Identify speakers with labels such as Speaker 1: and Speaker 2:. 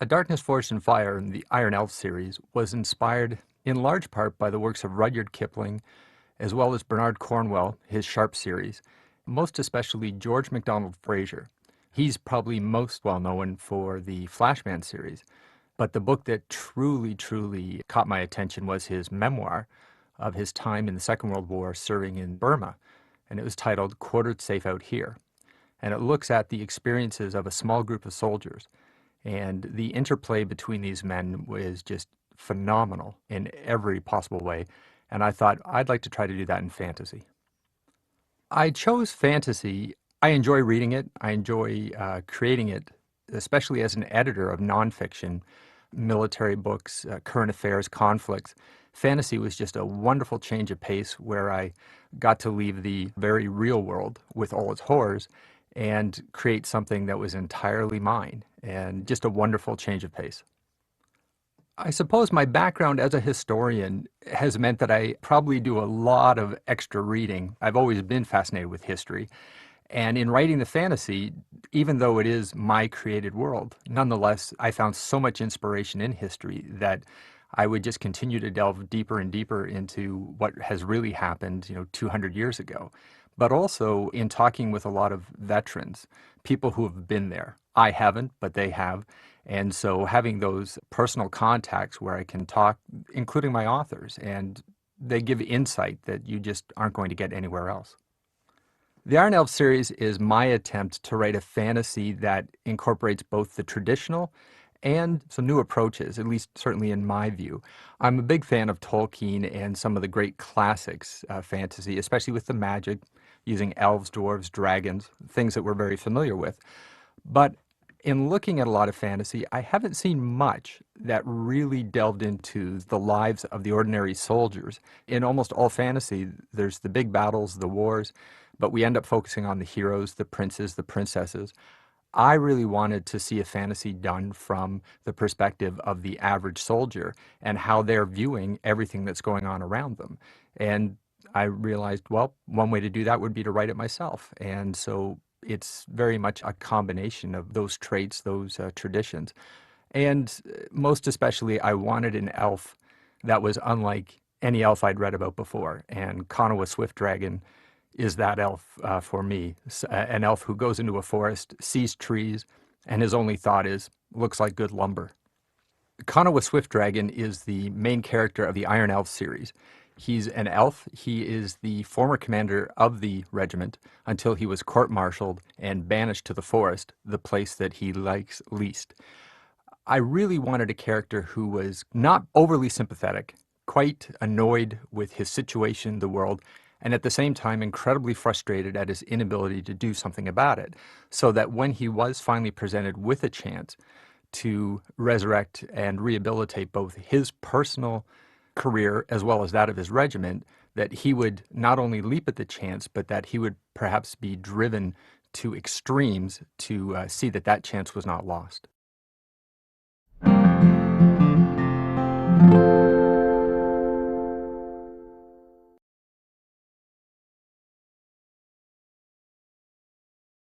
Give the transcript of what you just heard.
Speaker 1: A Darkness Forged in Fire in the Iron Elf series was inspired in large part by the works of Rudyard Kipling, as well as Bernard Cornwell, his Sharpe series, most especially George MacDonald Fraser. He's probably most well known for the Flashman series, but the book that truly caught my attention was his memoir of his time in the Second World War serving in Burma, and it was titled Quartered Safe Out Here. And it looks at the experiences of a small group of soldiers, and the interplay between these men was just phenomenal in every possible way. And I thought I'd like to try to do that in fantasy. I chose fantasy. I enjoy reading it. I enjoy creating it, especially as an editor of nonfiction, military books, current affairs, conflicts. Fantasy was just a wonderful change of pace where I got to leave the very real world with all its horrors and create something that was entirely mine, and just a wonderful change of pace. I suppose my background as a historian has meant that I probably do a lot of extra reading. I've always been fascinated with history. And in writing the fantasy, even though it is my created world, nonetheless, I found so much inspiration in history that I would just continue to delve deeper and deeper into what has really happened, 200 years ago. But also in talking with a lot of veterans, people who have been there. I haven't, but they have. And so having those personal contacts where I can talk, including my authors, and they give insight that you just aren't going to get anywhere else. The Iron Elf series is my attempt to write a fantasy that incorporates both the traditional and some new approaches, at least certainly in my view. I'm a big fan of Tolkien and some of the great classics fantasy, especially with the magic, using elves, dwarves, dragons, things that we're very familiar with. But in looking at a lot of fantasy, I haven't seen much that really delved into the lives of the ordinary soldiers. In almost all fantasy, there's the big battles, the wars, but we end up focusing on the heroes, the princes, the princesses. I really wanted to see a fantasy done from the perspective of the average soldier and how they're viewing everything that's going on around them. And I realized, well, one way to do that would be to write it myself. And so it's very much a combination of those traits, those traditions. And most especially, I wanted an elf that was unlike any elf I'd read about before. And Konoha Swift Dragon is that elf for me. An elf who goes into a forest, sees trees, and his only thought is, looks like good lumber. Konoha Swift Dragon is the main character of the Iron Elf series. He's an elf. He is the former commander of the regiment until he was court-martialed and banished to the forest, the place that he likes least. I really wanted a character who was not overly sympathetic, quite annoyed with his situation, the world, and at the same time incredibly frustrated at his inability to do something about it, so that when he was finally presented with a chance to resurrect and rehabilitate both his personal career as well as that of his regiment, that he would not only leap at the chance, but that he would perhaps be driven to extremes to see that that chance was not lost.